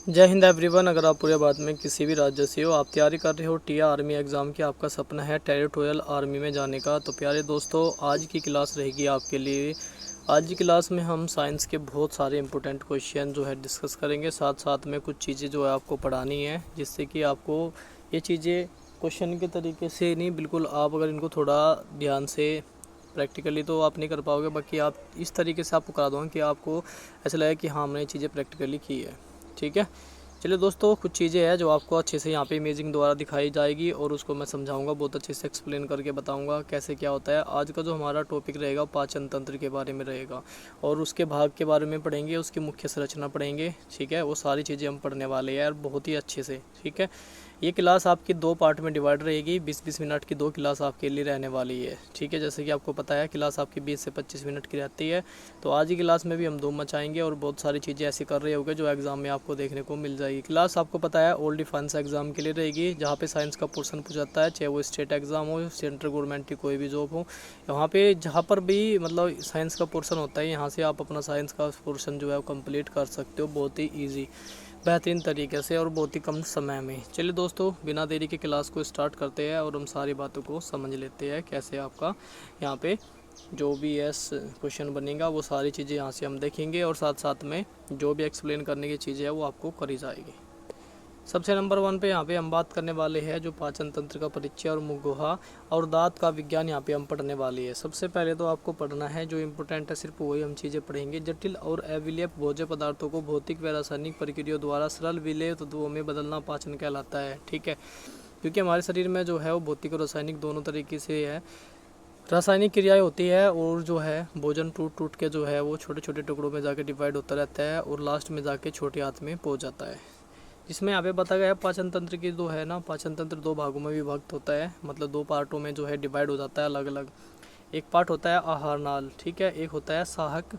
जय हिंद एवरीवन। अगर आप पूरे भारत में किसी भी राज्य से हो, आप तैयारी कर रहे हो टीआर आर्मी एग्ज़ाम की, आपका सपना है टेरिटोरियल आर्मी में जाने का, तो प्यारे दोस्तों आज की क्लास रहेगी आपके लिए। आज की क्लास में हम साइंस के बहुत सारे इंपॉर्टेंट क्वेश्चन जो है डिस्कस करेंगे, साथ साथ में कुछ चीज़ें जो है आपको पढ़ानी है, जिससे कि आपको ये चीज़ें क्वेश्चन के तरीके से नहीं, बिल्कुल आप अगर इनको थोड़ा ध्यान से प्रैक्टिकली तो आप नहीं कर पाओगे, बाकी आप इस तरीके से आपको करा दूँगा कि आपको ऐसा लगे कि हाँ हमने ये चीज़ें प्रैक्टिकली की है। ठीक है, चलिए दोस्तों, कुछ चीज़ें हैं जो आपको अच्छे से यहाँ पे इमेजिंग द्वारा दिखाई जाएगी और उसको मैं समझाऊंगा, बहुत अच्छे से एक्सप्लेन करके बताऊंगा कैसे क्या होता है। आज का जो हमारा टॉपिक रहेगा पाचन तंत्र के बारे में रहेगा और उसके भाग के बारे में पढ़ेंगे, उसकी मुख्य संरचना पढ़ेंगे। ठीक है, वो सारी चीज़ें हम पढ़ने वाले हैं यार बहुत ही अच्छे से। ठीक है, ये क्लास आपकी दो पार्ट में डिवाइड रहेगी, 20-20 मिनट की दो क्लास आपके लिए रहने वाली है। ठीक है, जैसे कि आपको पता है क्लास आपकी 20 से 25 मिनट की रहती है, तो आज की क्लास में भी हम धूम मचाएंगे और बहुत सारी चीज़ें ऐसी कर रहे होंगे जो एग्ज़ाम में आपको देखने को मिल जाएगी। क्लास आपको पता है ओल्ड डिफेंस एग्ज़ाम के लिए रहेगी, जहाँ पे साइंस का पोर्शन पूछाता है, चाहे वो स्टेट एग्ज़ाम हो, सेंट्रल गवर्नमेंट की कोई भी जॉब हो। वहाँ पे जहाँ पर भी मतलब साइंस का पोर्शन होता है, यहाँ से आप अपना साइंस का पोर्शन जो है वो कंप्लीट कर सकते हो बहुत ही ईजी बेहतरीन तरीके से और बहुत ही कम समय में। चलिए दोस्तों, बिना देरी के क्लास को स्टार्ट करते हैं और हम सारी बातों को समझ लेते हैं कैसे आपका यहाँ पे जो भी एस क्वेश्चन बनेगा वो सारी चीज़ें यहाँ से हम देखेंगे और साथ साथ में जो भी एक्सप्लेन करने की चीज़ें है वो आपको करी जाएगी। सबसे नंबर 1 पे यहाँ पे हम बात करने वाले हैं जो पाचन तंत्र का परिचय और मुख गुहा और दांत का विज्ञान यहाँ पे हम पढ़ने वाले हैं। सबसे पहले तो आपको पढ़ना है जो इम्पोर्टेंट है, सिर्फ वही हम चीज़ें पढ़ेंगे। जटिल और अविलेय भोज्य पदार्थों को भौतिक व रासायनिक प्रक्रियाओं द्वारा सरल विलेय तत्वों में बदलना पाचन कहलाता है। ठीक है, क्योंकि हमारे शरीर में जो है वो भौतिक और रासायनिक दोनों तरीके से है, रासायनिक क्रियाएं होती है और जो है भोजन टूट टूट के जो है वो छोटे छोटे टुकड़ों में जाके डिवाइड होता रहता है और लास्ट में जाके छोटे हाथ में पहुंच जाता है। जिसमें यहाँ पे बताया गया है पाचन तंत्र की जो है ना, पाचन तंत्र दो भागों में विभक्त होता है, मतलब दो पार्टों में जो है डिवाइड हो जाता है अलग अलग। एक पार्ट होता है आहार नाल, ठीक है, एक होता है साहक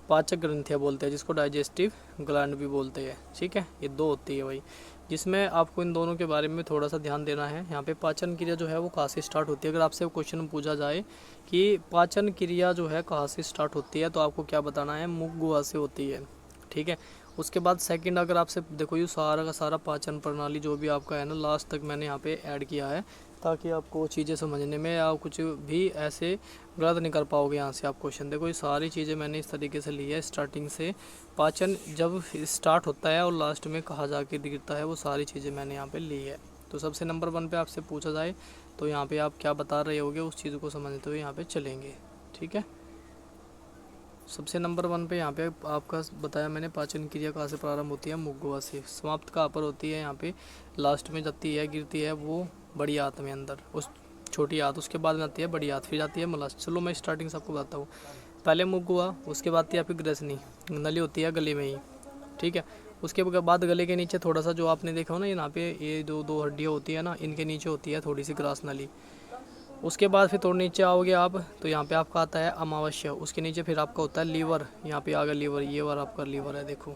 पाचक ग्रंथियाँ बोलते हैं, जिसको डाइजेस्टिव ग्लैंड भी बोलते हैं। ठीक है, ये दो होती है भाई, जिसमें आपको इन दोनों के बारे में थोड़ा सा ध्यान देना है। यहाँ पे पाचन क्रिया जो है वो कहाँ से स्टार्ट होती है, अगर आपसे क्वेश्चन पूछा जाए कि पाचन क्रिया जो है कहाँ से स्टार्ट होती है, तो आपको क्या बताना है, मुख गुहा से होती है। ठीक है, उसके बाद सेकंड अगर आपसे देखो, ये सारा का सारा पाचन प्रणाली जो भी आपका है ना, लास्ट तक मैंने यहाँ पे ऐड किया है ताकि आपको चीज़ें समझने में या कुछ भी ऐसे गलत नहीं कर पाओगे। यहाँ से आप क्वेश्चन देखो, ये सारी चीज़ें मैंने इस तरीके से ली है स्टार्टिंग से, पाचन जब स्टार्ट होता है और लास्ट में कहाँ जाके गिरता है, वो सारी चीज़ें मैंने यहाँ पे ली है। तो सबसे नंबर 1 पे आपसे पूछा जाए तो यहाँ पे आप क्या बता रहे होगे, उस चीज़ को समझते हुए यहाँ पे चलेंगे। ठीक है, सबसे नंबर 1 पे यहाँ पे आपका बताया मैंने, पाचन क्रिया कहाँ से प्रारंभ होती है, मुख गुहा से, समाप्त कहाँ पर होती है, यहाँ पे लास्ट में जाती है, गिरती है वो बड़ी आंत में अंदर, उस छोटी आंत, उसके बाद में आती है बड़ी आंत, फिर जाती है मलाशय। चलो मैं स्टार्टिंग से आपको बताता हूँ। पहले मुख गुहा, उसके बाद आती है आपकी ग्रसनी, नली होती है गले में ही। ठीक है, उसके बाद गले के नीचे थोड़ा सा जो आपने देखा हो ना, यहाँ पे ये दो दो हड्डियाँ होती है ना, इनके नीचे होती है थोड़ी सी ग्रास नली। उसके बाद फिर थोड़ा नीचे आओगे आप तो यहाँ पे आपका आता है अमावस्या, उसके नीचे फिर आपका होता है लीवर, यहाँ पे आ गया लीवर, ये वाला आपका लीवर है देखो।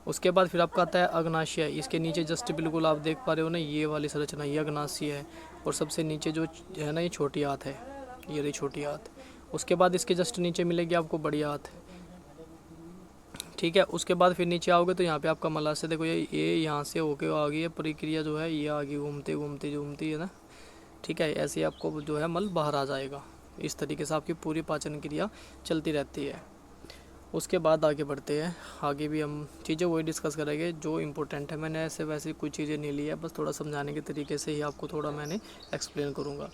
उसके बाद फिर आपका आता है अग्नाशय, इसके नीचे जस्ट बिल्कुल आप देख पा रहे हो ना, ये वाली संरचना ये अग्नाशय है। और सबसे नीचे जो है ना, ये छोटी हाथ है, ये रही छोटी हाथ। उसके बाद इसके जस्ट नीचे मिलेगी आपको बड़ी हाथ। ठीक है, उसके बाद फिर नीचे आओगे तो यहाँ पे आपका मलाशय देखो, ये यहाँ से होके आ गई है प्रक्रिया जो है, ये आगे घूमते घूमते घूमती है ना। ठीक है, ऐसे आपको जो है मल बाहर आ जाएगा। इस तरीके से आपकी पूरी पाचन क्रिया चलती रहती है। उसके बाद आगे बढ़ते हैं, आगे भी हम चीज़ें वही डिस्कस करेंगे जो इम्पोर्टेंट है। मैंने ऐसे वैसे कुछ चीज़ें नहीं ली है, बस थोड़ा समझाने के तरीके से ही आपको थोड़ा मैंने एक्सप्लेन करूँगा।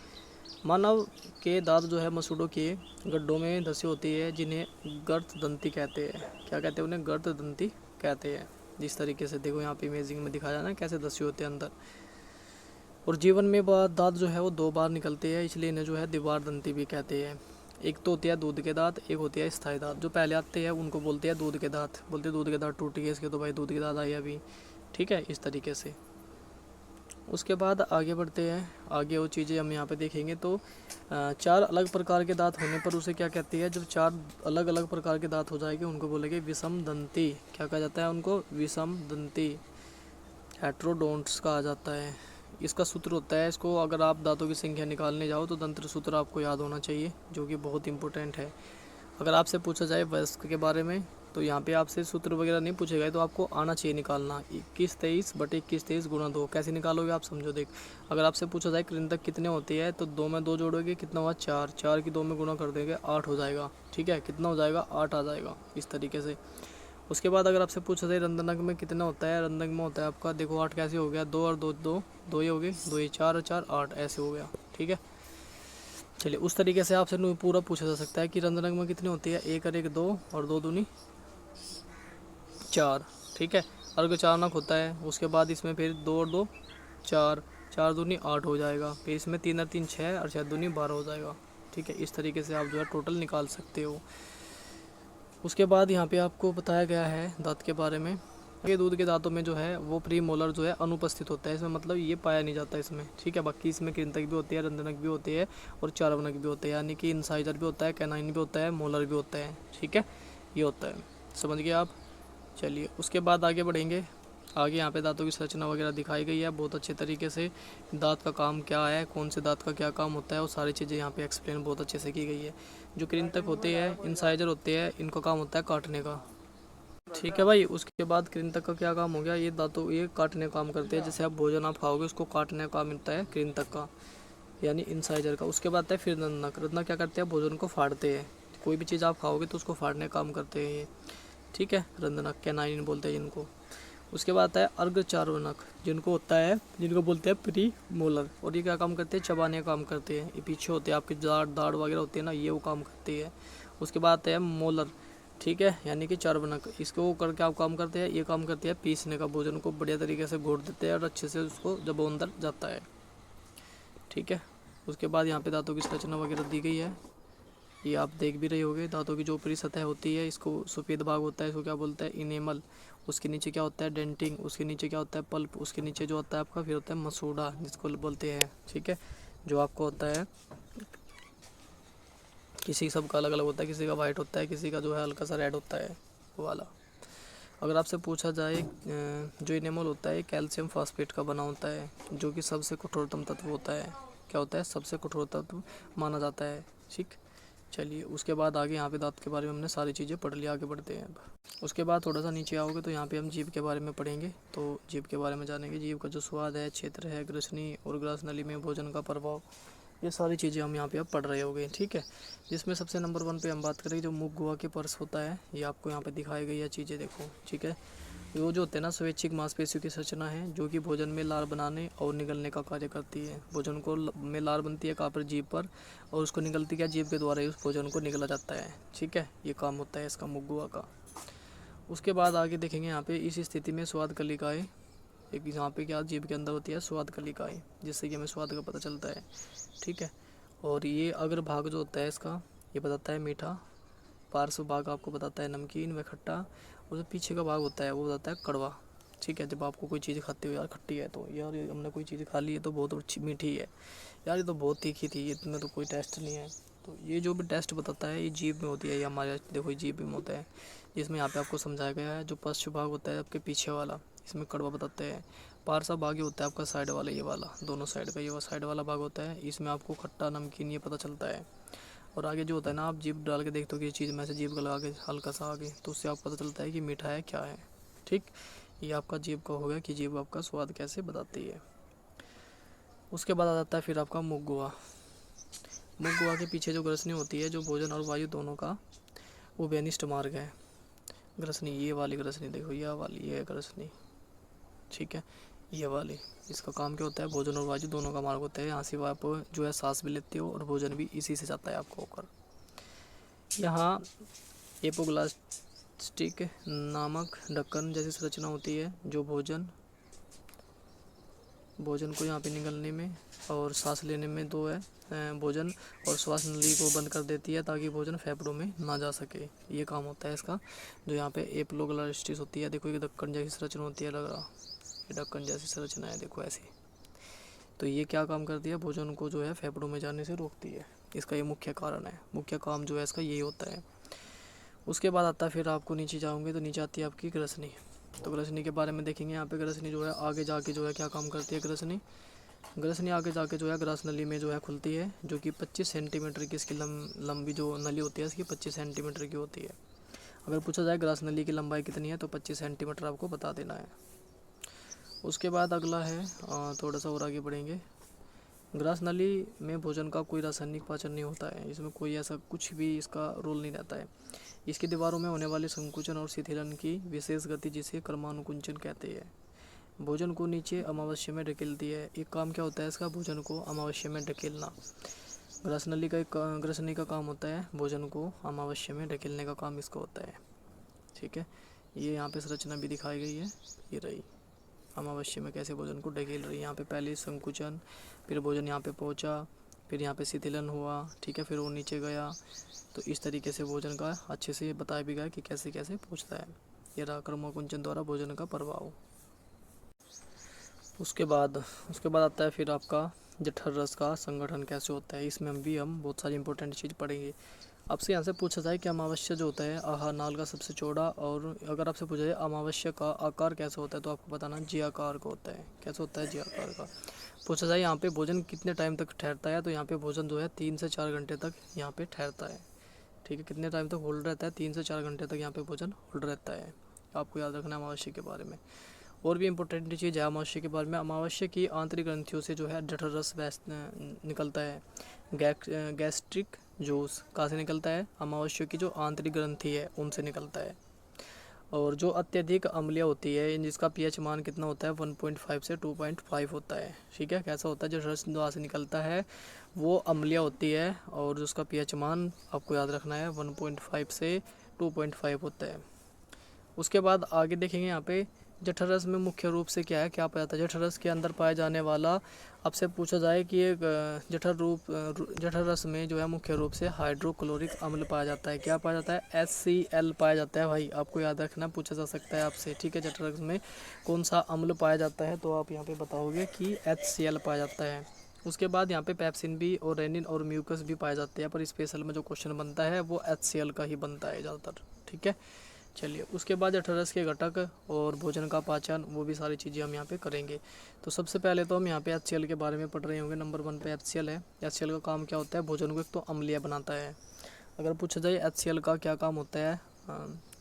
मानव के दांत जो है मसूड़ों के गड्ढों में धसी होती है, जिन्हें गर्त दंती कहते हैं। क्या कहते हैं उन्हें, गर्त दंती कहते हैं। जिस तरीके से देखो यहाँ पे इमेजिंग में दिखाया ना कैसे धसी होते हैं अंदर। और जीवन में दांत जो है वो दो बार निकलते हैं, इसलिए इन्हें जो है द्विवार दंती भी कहते हैं। एक तो होती है दूध के दांत, एक होती है स्थायी दांत। जो पहले आते हैं उनको बोलते हैं दूध के दांत, बोलते हैं दूध के दांत टूट गए इसके, तो भाई दूध के दांत आए अभी। ठीक है, इस तरीके से। उसके बाद आगे बढ़ते हैं, आगे वो चीज़ें हम यहाँ पे देखेंगे। तो चार अलग प्रकार के दांत होने पर उसे क्या कहती है, जब चार अलग अलग प्रकार के दांत हो जाएंगे उनको बोलेंगे विषम दंती। क्या कहा जाता है उनको, विषम दंती, हेट्रोडोंट्स कहा जाता है। इसका सूत्र होता है, इसको अगर आप दांतों की संख्या निकालने जाओ तो तंत्र सूत्र आपको याद होना चाहिए, जो कि बहुत इंपॉर्टेंट है। अगर आपसे पूछा जाए वयस्क के बारे में तो यहाँ पे आपसे सूत्र वगैरह नहीं पूछेगा, तो आपको आना चाहिए निकालना। 21-23/21-23 गुणा 2 कैसे निकालोगे आप समझो। देख, अगर आपसे पूछा जाए कृंतक कितने होती है, तो 2 में 2 जोड़ोगे, कितना हुआ 4, 4 की 2 में गुणा कर देंगे 8 हो जाएगा। ठीक है, कितना हो जाएगा 8 आ जाएगा इस तरीके से। उसके बाद अगर आपसे पूछा जाए रंधनक में कितना होता है, रंधनक में होता है आपका, देखो 8 कैसे हो गया, 2 और 2 2, 2 ही हो गए, 2 ही 4 और 4 8 ऐसे हो गया। ठीक है, चलिए उस तरीके से आपसे पूरा पूछा जा सकता है कि रंधनक में कितनी होती है, 1 और 1 2 और 2 दूनी 4। ठीक है, अर्घ 4 नक होता है। उसके बाद इसमें फिर 2 और 2 4, 4 दूनी 8 हो जाएगा। फिर इसमें 3 और 3 6 और 6 दूनी 12 हो जाएगा। ठीक है, इस तरीके से आप जो है टोटल निकाल सकते हो। उसके बाद यहाँ पे आपको बताया गया है दांत के बारे में। ये दूध के दांतों में जो है वो प्री मोलर जो है अनुपस्थित होता है, इसमें मतलब ये पाया नहीं जाता इसमें। ठीक है, बाकी इसमें कृंतक भी होती है, रंधनक भी होती है और चार्वनक भी होते हैं, यानी कि इंसाइजर भी होता है, कैनाइन भी होता है, मोलर भी होता है। ठीक है, ये होता है, समझ गए आप। चलिए उसके बाद आगे बढ़ेंगे। आगे यहाँ पे दांतों की संरचना वगैरह दिखाई गई है बहुत अच्छे तरीके से। दांत का काम क्या है, कौन से दांत का क्या काम होता है, वो सारी चीज़ें यहाँ पे एक्सप्लेन बहुत अच्छे से की गई है। जो कृंतक होते हैं, इंसाइजर होते हैं, इनका काम होता है काटने का। ठीक है भाई, उसके बाद कृंतक का क्या काम हो गया, ये दांतों ये काटने का काम करते हैं। जैसे आप भोजन आप खाओगे उसको काटने का काम मिलता है कृंतक का, यानी इंसाइजर का। उसके बाद है फिर रंधनक। रंधनक क्या करते हैं, भोजन को फाड़ते हैं। कोई भी चीज़ आप खाओगे तो उसको फाड़ने का काम करते हैं ये। ठीक है, रंधनक कैनाइन बोलते हैं इनको। उसके बाद है अर्धचार्वनक, जिनको होता है, जिनको बोलते हैं प्री मोलर, और ये क्या काम करते हैं, चबाने का काम करते हैं। ये पीछे होते हैं आपके दाढ़ दाढ़ वगैरह होती है ना, ये वो काम करती है। उसके बाद है मोलर, ठीक है, यानी कि चार्वनक, इसको करके आप काम करते हैं, ये काम करते हैं पीसने का, भोजन को बढ़िया तरीके से घोट देते हैं और अच्छे से उसको जब वो अंदर जाता है। ठीक है, उसके बाद यहाँ पे दांतों की संरचना वगैरह दी गई है, ये आप देख भी रहे होगे। दांतों की जो ऊपरी सतह होती है, इसको सफ़ेद भाग होता है, इसको क्या बोलते हैं, इनेमल। उसके नीचे क्या होता है, डेंटिंग। उसके नीचे क्या होता है, पल्प। उसके नीचे जो होता है आपका फिर होता है मसूड़ा, जिसको बोलते हैं। ठीक है, जो आपको होता है, किसी सबका अलग अलग होता है, किसी का वाइट होता है, किसी का जो है हल्का सा रेड होता है, वो वाला। अगर आपसे पूछा जाए जो इनेमल होता है कैल्शियम फॉस्फेट का बना होता है, जो कि सबसे कठोरतम तत्व होता है। क्या होता है, सबसे कठोर तत्व माना जाता है। ठीक, चलिए उसके बाद आगे यहाँ पे दांत के बारे में हमने सारी चीज़ें पढ़ लिया, आगे बढ़ते हैं अब। उसके बाद थोड़ा सा नीचे आओगे तो यहाँ पे हम जीभ के बारे में पढ़ेंगे। तो जीभ के बारे में जानेंगे, जीभ का जो स्वाद है, क्षेत्र है, ग्रसनी और ग्रास नली में भोजन का प्रभाव, ये सारी चीज़ें हम यहाँ पे अब पढ़ रहे होंगे। ठीक है, जिसमें सबसे नंबर 1 पे हम बात करेंगे जो मुख गुहा के पर्स होता है, ये आपको यहाँ पे दिखाई गई है चीज़ें, देखो। ठीक है, वो जो होते हैं ना, स्वैच्छिक मांसपेशियों की संरचना है, जो कि भोजन में लार बनाने और निगलने का कार्य करती है। भोजन को में लार बनती है कहाँ पर, जीभ पर, और उसको निगलती क्या, जीभ के द्वारा ही उस भोजन को निगला जाता है। ठीक है, ये काम होता है इसका मुख गुहा का। उसके बाद आगे देखेंगे यहाँ पे, इस स्थिति में स्वाद कलिकाएँ, एक यहाँ पे क्या जीभ के अंदर होती है स्वाद कलिकाएँ, जिससे कि हमें स्वाद का पता चलता है। ठीक है, और ये अग्र भाग जो होता है इसका, ये बताता है मीठा, पार्श्व भाग आपको बताता है नमकीन व खट्टा, और जो पीछे का भाग होता है वो बताता है कड़वा। ठीक है, जब आपको कोई चीज़ खाते हो यार खट्टी है, तो यार ये हमने कोई चीज़ खा ली है तो बहुत अच्छी मीठी है, यार ये तो बहुत तीखी थी, इसमें तो कोई टेस्ट नहीं है। तो ये जो भी टेस्ट बताता है ये जीभ में होती है, ये हमारे देखो जीभ में होता है, जिसमें यहाँ पे आपको समझाया गया है। जो पश्चिम भाग होता है आपके पीछे वाला, इसमें कड़वा बताते हैं। पार्श्व भाग ये होता है आपका साइड वाला, ये वाला दोनों साइड का, ये साइड वाला भाग होता है, इसमें आपको खट्टा नमकीन ये पता चलता है। और आगे जो होता है ना, आप जीभ डाल के देखते हो कि ये चीज़ में से जीभ का लगा के हल्का सा आगे, तो उससे आपको पता चलता है कि मीठा है क्या है। ठीक, ये आपका जीभ का हो गया कि जीभ आपका स्वाद कैसे बताती है। उसके बाद आ जाता है फिर आपका मुख गुहा। मुख गुहा के पीछे जो ग्रसनी होती है, जो भोजन और वायु दोनों का वो बेनिष्ठ मार्ग है। ग्रसनी, ये वाली ग्रसनी देखो, यह वाली ये है ग्रसनी। ठीक है, ये वाली, इसका काम क्या होता है, भोजन और वायु दोनों का मार्ग होता है। यहाँ से आप जो है सांस भी लेते हो और भोजन भी इसी से जाता है आपको होकर। यहाँ एपोग्लास्टिक नामक ढक्कन जैसी संरचना होती है, जो भोजन को यहाँ पे निगलने में और सांस लेने में दो है, भोजन और श्वास नली को बंद कर देती है, ताकि भोजन फेफड़ों में ना जा सके। ये काम होता है इसका। जो यहाँ पे एपोग्लास्टिस होती है, देखो ये ढक्कन जैसी संरचना होती है, लग रहा ये ढक्कन जैसी संरचना है, देखो ऐसी। तो ये क्या काम करती है, भोजन को जो है फेफड़ों में जाने से रोकती है। इसका ये मुख्य कारण है, मुख्य काम जो है इसका यही होता है। उसके बाद आता है फिर आपको नीचे जाओगे तो नीचे आती है आपकी ग्रसनी। तो ग्रसनी के बारे में देखेंगे। यहाँ पे ग्रसनी जो है आगे जाके जो है क्या काम करती है, ग्रसनी आगे जाके जो है ग्रास नली में जो है खुलती है, जो कि 25 सेंटीमीटर की इसकी लंबी जो नली होती है इसकी 25 सेंटीमीटर की होती है। अगर पूछा जाए ग्रास नली की लंबाई कितनी है तो 25 सेंटीमीटर आपको बता देना है। उसके बाद अगला है, थोड़ा सा और आगे बढ़ेंगे। ग्रास नली में भोजन का कोई रासायनिक पाचन नहीं होता है, इसमें कोई ऐसा कुछ भी इसका रोल नहीं रहता है। इसकी दीवारों में होने वाले संकुचन और शिथिलन की विशेष गति जिसे क्रमानुकुंचन कहते हैं, भोजन को नीचे अमावस्या में ढकेलती है। एक काम क्या होता है इसका, भोजन को अमावस्या में ढकेलना। ग्रास नली का एक ग्रसनी का काम होता है भोजन को अमावस्या में ढकेलने का काम इसका होता है। ठीक है, ये यहाँ पे संरचना भी दिखाई गई है, ये रही अमावस्या में कैसे भोजन को ढकेल रही है। यहाँ पे पहले संकुचन, फिर भोजन यहाँ पे पहुँचा, फिर यहाँ पे शिथिलन हुआ, ठीक है, फिर वो नीचे गया। तो इस तरीके से भोजन का अच्छे से बताया भी गया कि कैसे कैसे पहुँचता है। ये रहा क्रमाकुंचन द्वारा भोजन का प्रभाव। उसके बाद आता है फिर आपका जठर रस का संगठन कैसे होता है। इसमें हम बहुत सारी इंपॉर्टेंट चीज़ पढ़ेंगे। आपसे यहाँ से पूछा जाए कि अमावस्या जो होता है आहार नाल का सबसे चौड़ा, और अगर आपसे पूछा जाए अमावस्या का आकार कैसा होता है तो आपको बताना जी आकार का होता है। कैसा होता है, जी आकार का। पूछा जाए यहाँ पे भोजन कितने टाइम तक ठहरता है तो यहाँ पे भोजन जो है 3 से 4 घंटे तक यहाँ पे ठहरता है। ठीक है, कितने टाइम तक होल्ड रहता है, 3 से 4 घंटे तक यहाँ पे भोजन होल्ड रहता है। आपको याद रखना है अमावस्या के बारे में। और भी इम्पोर्टेंट चीज़ है अमावस्या के बारे में, अमावस्या की आंतरिक ग्रंथियों से जो है जठर रस निकलता है। गैस्ट्रिक जूस कहाँ से निकलता है, अमावस्या की जो आंतरिक ग्रंथि है उनसे निकलता है। और जो अत्यधिक अम्लीय होती है जिसका पीएच मान कितना होता है 1.5 से 2.5 होता है। ठीक है, कैसा होता है, जो रस द्वारा से निकलता है वो अम्लीय होती है और उसका पीएच मान आपको याद रखना है 1.5 से 2.5 होता है। उसके बाद आगे देखेंगे यहाँ पे जठर रस में मुख्य रूप से क्या है, क्या पाया जाता है। जठर रस के अंदर पाया जाने वाला, आपसे पूछा जाए कि एक जठर रस में जो है मुख्य रूप से हाइड्रोक्लोरिक अम्ल पाया जाता है। क्या पाया जाता है, HCl पाया जाता है। भाई आपको याद रखना, पूछा जा सकता है आपसे। ठीक है, जठर रस में कौन सा अम्ल पाया जाता है तो आप यहाँ पे बताओगे कि HCl पाया जाता है। उसके बाद यहाँ पे पेप्सिन भी और रेनिन और म्यूकस भी पाए जाते हैं, पर स्पेशल में जो क्वेश्चन बनता है वो HCl का ही बनता है ज़्यादातर। ठीक है, चलिए उसके बाद जठर रस के घटक और भोजन का पाचन, वो भी सारी चीज़ें हम यहाँ पे करेंगे। तो सबसे पहले तो हम यहाँ पे HCl के बारे में पढ़ रहे होंगे। नंबर 1 पे HCl है। HCl का काम क्या होता है, भोजन को एक तो अम्लीय बनाता है। अगर पूछा जाए HCl का क्या काम होता है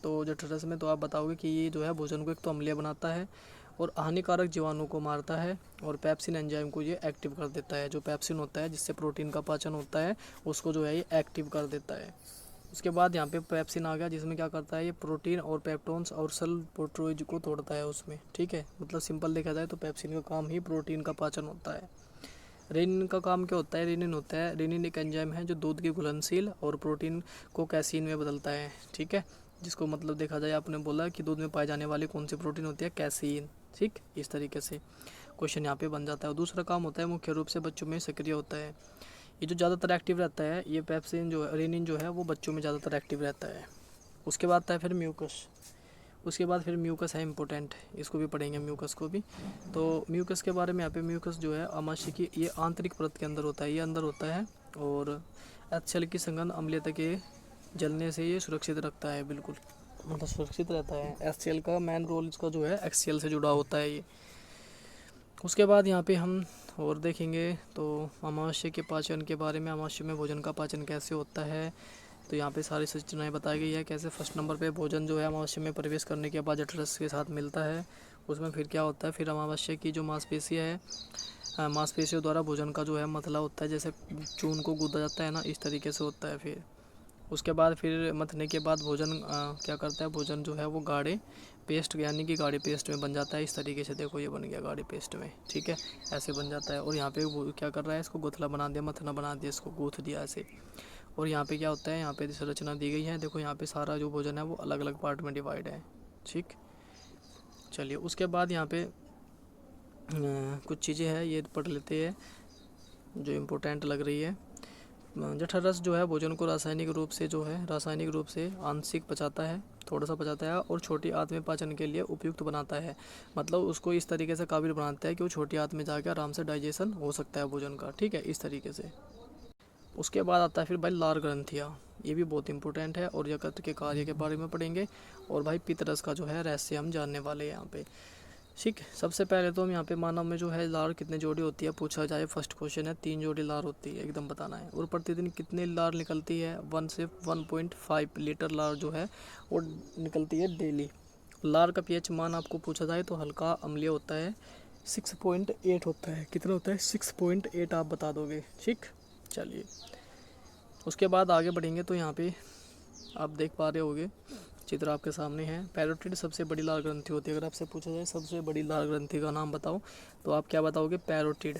तो जठर रस में, तो आप बताओगे कि ये जो है भोजन को एक तो अम्लीय बनाता है और हानिकारक जीवाणु को मारता है, और पेप्सिन एंजाइम को ये एक्टिव कर देता है। जो पेप्सिन होता है जिससे प्रोटीन का पाचन होता है उसको जो है ये एक्टिव कर देता है। उसके बाद यहाँ पे पेप्सिन आ गया, जिसमें क्या करता है ये प्रोटीन और पेप्टोन्स और सेल प्रोटोइज को तोड़ता है उसमें। ठीक है, मतलब सिंपल देखा जाए तो पेप्सिन का काम ही प्रोटीन का पाचन होता है। रेनिन का काम क्या होता है, रेनिन एक एंजाइम है जो दूध के घुलनशील और प्रोटीन को कैसीन में बदलता है। ठीक है, जिसको मतलब देखा जाए, आपने बोला कि दूध में पाए जाने वाली कौन सी प्रोटीन होती है, कैसीन। ठीक, इस तरीके से क्वेश्चन यहाँ पे बन जाता है। दूसरा काम होता है मुख्य रूप से बच्चों में सक्रिय होता है। ये जो ज़्यादातर एक्टिव रहता है, ये पेप्सिन जो है, रेनिन जो है वो बच्चों में ज़्यादातर एक्टिव रहता है। उसके बाद आता है फिर म्यूकस है इम्पोर्टेंट, इसको भी पढ़ेंगे म्यूकस को भी। तो म्यूकस के बारे में यहाँ पे, म्यूकस जो है अमाशय की ये आंतरिक परत के अंदर होता है, ये अंदर होता है, और HCl की संगंध अम्लीयता के जलने से ये सुरक्षित रखता है, बिल्कुल मतलब सुरक्षित रहता है। HCl का मेन रोल इसका जो है HCl से जुड़ा होता है ये। उसके बाद यहाँ पे हम और देखेंगे तो अमावस्या के पाचन के बारे में, अमावस्या में भोजन का पाचन कैसे होता है। तो यहाँ पे सारी सूचनाएं बताई गई है कैसे। फर्स्ट नंबर पे भोजन जो है अमावस्या में प्रवेश करने के बाद जठर रस के साथ मिलता है, उसमें फिर क्या होता है, फिर अमावस्या की जो मांसपेशियाँ है, मांसपेशियों द्वारा भोजन का जो है मतला होता है, जैसे चून को गूदा जाता है ना, इस तरीके से होता है। फिर उसके बाद फिर मथने के बाद भोजन क्या करता है, भोजन जो है वो गाढ़े पेस्ट यानी कि गाढ़े पेस्ट में बन जाता है। इस तरीके से देखो ये बन गया गाढ़े पेस्ट में। ठीक है, ऐसे बन जाता है। और यहाँ पे वो क्या कर रहा है, इसको गोथला बना दिया, मथना बना दिया, इसको गूँथ दिया ऐसे। और यहाँ पे क्या होता है, यहाँ पे संरचना दी गई है, देखो यहाँ पे सारा जो भोजन है वो अलग अलग पार्ट में डिवाइड है। ठीक, चलिए उसके बाद यहाँ पे कुछ चीज़ें हैं ये पढ़ लेते हैं जो इम्पोर्टेंट लग रही है। जठर रस जो है भोजन को रासायनिक रूप से आंशिक पचाता है, थोड़ा सा पचाता है, और छोटी आंत में पाचन के लिए उपयुक्त बनाता है। मतलब उसको इस तरीके से काबिल बनाता है कि वो छोटी आंत में जाकर आराम से डाइजेशन हो सकता है भोजन का। ठीक है, इस तरीके से। उसके बाद आता है फिर भाई लार ग्रंथियाँ, ये भी बहुत इंपॉर्टेंट है, और यकृत के कार्य के बारे में पढ़ेंगे। और भाई पित्त रस का जो है रहस्य हम जानने वाले हैं यहाँ पे। ठीक है। सबसे पहले तो हम यहाँ पे मानव में जो है लार कितने जोड़ी होती है पूछा जाए, फर्स्ट क्वेश्चन है 3 जोड़ी लार होती है, एकदम बताना है। और प्रतिदिन कितने लार निकलती है, 1 से 1.5 लीटर लार जो है वो निकलती है डेली। लार का पीएच मान आपको पूछा जाए तो हल्का अम्लीय होता है, 6.8 होता है। कितना होता है, 6.8 आप बता दोगे, ठीक। चलिए उसके बाद आगे बढ़ेंगे तो यहाँ पे आप देख पा रहे होगे, चित्र आपके सामने है। पैरोटिड सबसे बड़ी लार ग्रंथि होती है। अगर आपसे पूछा जाए सबसे बड़ी लार ग्रंथि का नाम बताओ तो आप क्या बताओगे, पैरोटिड।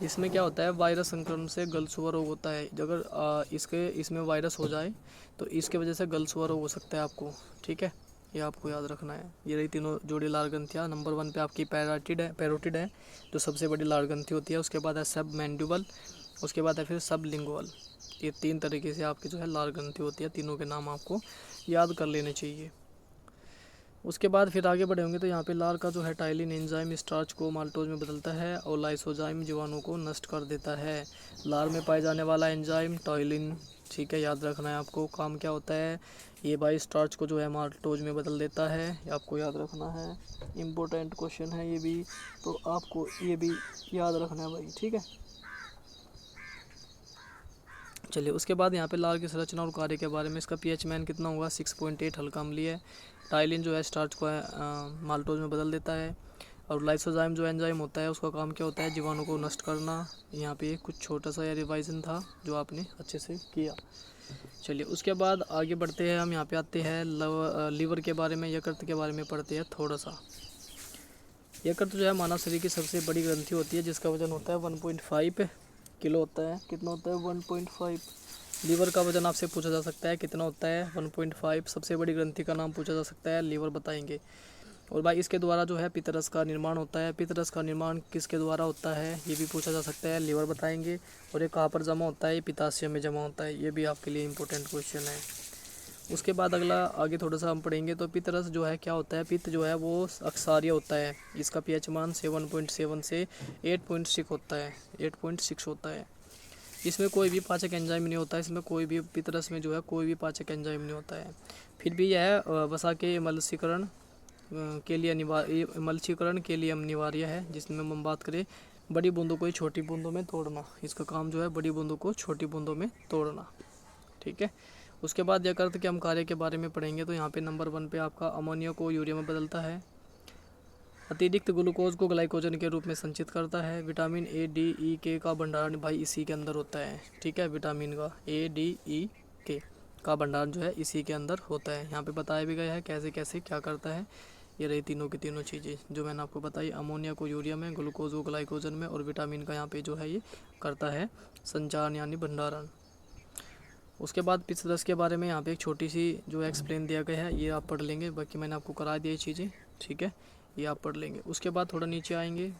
इसमें क्या होता है, वायरस संक्रमण से गलसुआ रोग होता है। अगर इसमें वायरस हो जाए तो इसके वजह से गलसुआ रोग हो सकता है आपको, ठीक है, ये आपको याद रखना है। ये रही तीनों जोड़ी लार ग्रंथियाँ। नंबर 1 पे आपकी पैरोटिड है जो सबसे बड़ी लार ग्रंथि होती है। उसके बाद है सब मैंडिबल, उसके बाद है फिर सब लिंगुअल। ये 3 तरीके से आपकी जो है लार ग्रंथि होती है। तीनों के नाम आपको याद कर लेने चाहिए। उसके बाद फिर आगे बढ़े होंगे तो यहाँ पे लार का जो है टाइलिन एंजाइम स्टार्च को माल्टोज में बदलता है और लाइसोजाइम जीवाणु को नष्ट कर देता है। लार में पाए जाने वाला एंजाइम टाइलिन, ठीक है, याद रखना है आपको। काम क्या होता है, ये भाई स्टार्च को जो है माल्टोज में बदल देता है, ये आपको याद रखना है। इम्पोर्टेंट क्वेश्चन है ये भी, तो आपको ये भी याद रखना है भाई, ठीक है। चलिए उसके बाद यहाँ पे लार की संरचना और कार्य के बारे में, इसका पीएच मैन कितना होगा, 6.8 हल्का अम्लीय है। टाइलिन जो है स्टार्च को माल्टोज में बदल देता है। और लाइसोजाइम जो एंजाइम होता है उसका काम क्या होता है, जीवाणु को नष्ट करना। यहाँ पे कुछ छोटा सा रिवाइजन था जो आपने अच्छे से किया। चलिए उसके बाद आगे बढ़ते हैं, हम यहाँ पे आते हैं लीवर के बारे में, यकृत के बारे में पढ़ते हैं थोड़ा सा। यकृत जो है मानव शरीर की सबसे बड़ी ग्रंथि होती है जिसका वजन होता है 1.5 किलो होता है। कितना होता है, 1.5। लीवर का वजन आपसे पूछा जा सकता है कितना होता है, 1.5। सबसे बड़ी ग्रंथि का नाम पूछा जा सकता है, लीवर बताएंगे। और भाई इसके द्वारा जो है पित्तरस का निर्माण होता है। पित्तरस का निर्माण किसके द्वारा होता है, ये भी पूछा जा सकता है, लीवर बताएंगे। और ये कहाँ पर जमा होता है, ये पित्ताशय में जमा होता है। ये भी आपके लिए इंपॉर्टेंट क्वेश्चन है। उसके बाद अगला आगे थोड़ा सा हम पढ़ेंगे तो पित्तरस जो है क्या होता है, पित्त जो है वो अक्सार्य होता है। इसका पीएच मान 7.7 से 8.6 होता है, 8.6 होता है। इसमें कोई भी पाचक एंजाइम नहीं होता है। इसमें कोई भी पित्तरस में जो है कोई भी पाचक एंजाइम नहीं होता है। फिर भी यह वसा के मलसीकरण के लिए अनिवार्य है। जिसमें हम बात करें बड़ी बूंदों को छोटी बूंदों में तोड़ना, इसका काम जो है बड़ी बूंदों को छोटी बूंदों में तोड़ना, ठीक है। उसके बाद यकृत के हम कार्य के बारे में पढ़ेंगे तो यहाँ पे नंबर 1 पे आपका अमोनिया को यूरिया में बदलता है। अतिरिक्त ग्लूकोज को ग्लाइकोजन के रूप में संचित करता है। विटामिन ए डी ई के का भंडारण भाई इसी के अंदर होता है, ठीक है। विटामिन का ए डी ई के का भंडारण जो है इसी के अंदर होता है। यहाँ पे बताया भी गया है कैसे कैसे क्या करता है। ये रही तीनों की तीनों चीज़ें जो मैंने आपको बताई, अमोनिया को यूरिया में, ग्लूकोज को ग्लाइकोजन में, और विटामिन का यहाँ पे जो है ये करता है संचारण यानी भंडारण। उसके बाद पित्तरस के बारे में यहाँ पे एक छोटी सी जो एक्सप्लेन दिया गया है, ये आप पढ़ लेंगे। बाकी मैंने आपको करा दिया ये चीज़ें, ठीक है, ये आप पढ़ लेंगे। उसके बाद थोड़ा नीचे आएंगे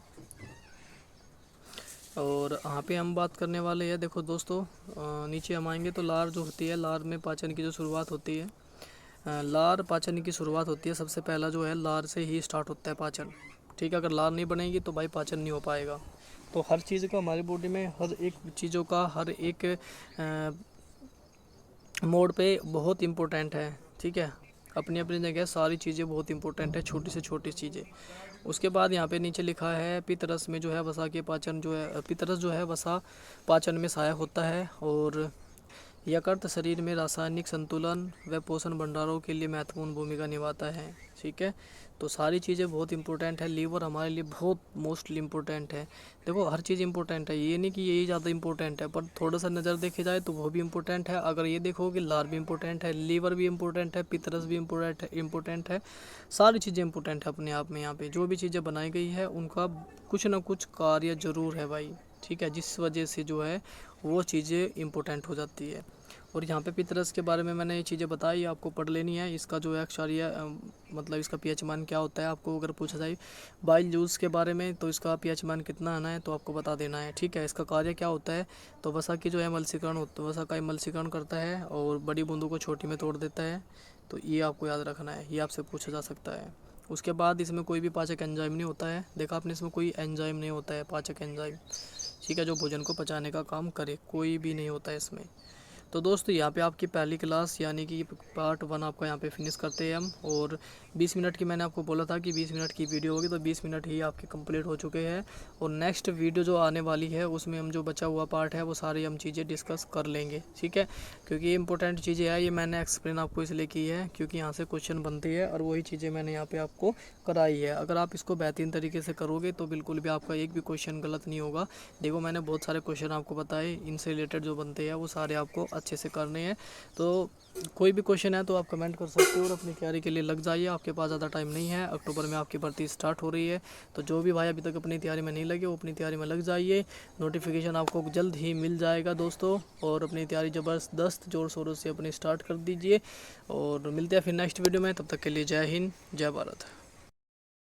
और यहाँ पे हम बात करने वाले हैं, देखो दोस्तों, नीचे हम आएंगे तो लार जो होती है, लार में पाचन की जो शुरुआत होती है, लार पाचन की शुरुआत होती है। सबसे पहला जो है लार से ही स्टार्ट होता है पाचन, ठीक है। अगर लार नहीं बनेगी तो भाई पाचन नहीं हो पाएगा। तो हर चीज़ का हमारी बॉडी में हर एक चीज़ों का हर एक मोड पे बहुत इम्पोर्टेंट है, ठीक है। अपनी अपनी जगह सारी चीज़ें बहुत इंपॉर्टेंट है, छोटी से छोटी चीज़ें। उसके बाद यहाँ पे नीचे लिखा है पित्तरस में जो है वसा के पाचन जो है, पित्तरस जो है वसा पाचन में सहायक होता है। और यकृत शरीर में रासायनिक संतुलन व पोषण भंडारों के लिए महत्वपूर्ण भूमिका निभाता है, ठीक है। तो सारी चीज़ें बहुत इंपॉर्टेंट है। लीवर हमारे लिए बहुत मोस्टली इम्पोर्टेंट है। देखो हर चीज़ इंपॉर्टेंट है, ये नहीं कि यही ज़्यादा इंपॉर्टेंट है, पर थोड़ा सा नज़र देखे जाए तो वो भी इम्पोर्टेंट है। अगर ये देखो कि लार भी इम्पोर्टेंट है, लीवर भी इम्पोर्टेंट है, पित्तरस भी इम्पोर्टेंट है, सारी चीज़ें इंपॉर्टेंट है अपने आप में। यहाँ पे जो भी चीज़ें बनाई गई है उनका कुछ ना कुछ कार्य ज़रूर है भाई, ठीक है, जिस वजह से जो है वो चीज़ें इम्पोर्टेंट हो जाती है। और यहाँ पे पित्तरस के बारे में मैंने ये चीज़ें बताई, आपको पढ़ लेनी है। इसका जो है अक्षारीय मतलब इसका पीएच मान क्या होता है, आपको अगर पूछा जाए बाइल जूस के बारे में तो इसका पीएच मान कितना आना है तो आपको बता देना है, ठीक है। इसका कार्य क्या होता है, तो वसा की जो है मलसीकरण होता है, वसा का मलसीकरण करता है और बड़ी बूंदों को छोटी में तोड़ देता है। तो ये आपको याद रखना है, ये आपसे पूछा जा सकता है। उसके बाद इसमें कोई भी पाचक एंजाइम नहीं होता है। देखा आपने, इसमें कोई एंजाइम नहीं होता है, पाचक एंजाइम, ठीक है, जो भोजन को पचाने का काम करे, कोई भी नहीं होता है इसमें। तो दोस्तों यहाँ पे आपकी पहली क्लास यानी कि पार्ट 1 आपका यहाँ पे फिनिश करते हैं हम। और 20 मिनट की मैंने आपको बोला था कि 20 मिनट की वीडियो होगी, तो 20 मिनट ही आपके कंप्लीट हो चुके हैं। और नेक्स्ट वीडियो जो आने वाली है उसमें हम जो बचा हुआ पार्ट है वो सारी हम चीज़ें डिस्कस कर लेंगे, ठीक है। क्योंकि ये इंपॉर्टेंट चीज़ें हैं, ये मैंने एक्सप्लेन आपको इसलिए की है क्योंकि यहाँ से क्वेश्चन बनती है और वही चीज़ें मैंने यहाँ पे आपको कराई है। अगर आप इसको बेहतरीन तरीके से करोगे तो बिल्कुल भी आपका एक भी क्वेश्चन गलत नहीं होगा। देखो मैंने बहुत सारे क्वेश्चन आपको बताए, इनसे रिलेटेड जो बनते हैं वो सारे आपको अच्छे से करने हैं। तो कोई भी क्वेश्चन है तो आप कमेंट कर सकते हो और अपनी तैयारी के लिए लग जाइए। आपके पास ज़्यादा टाइम नहीं है, अक्टूबर में आपकी भर्ती स्टार्ट हो रही है। तो जो भी भाई अभी तक अपनी तैयारी में नहीं लगे वो अपनी तैयारी में लग जाइए। नोटिफिकेशन आपको जल्द ही मिल जाएगा दोस्तों। और अपनी तैयारी ज़बरदस्त जोर शोरों से अपनी स्टार्ट कर दीजिए। और मिलते हैं फिर नेक्स्ट वीडियो में, तब तक के लिए जय हिंद, जय भारत।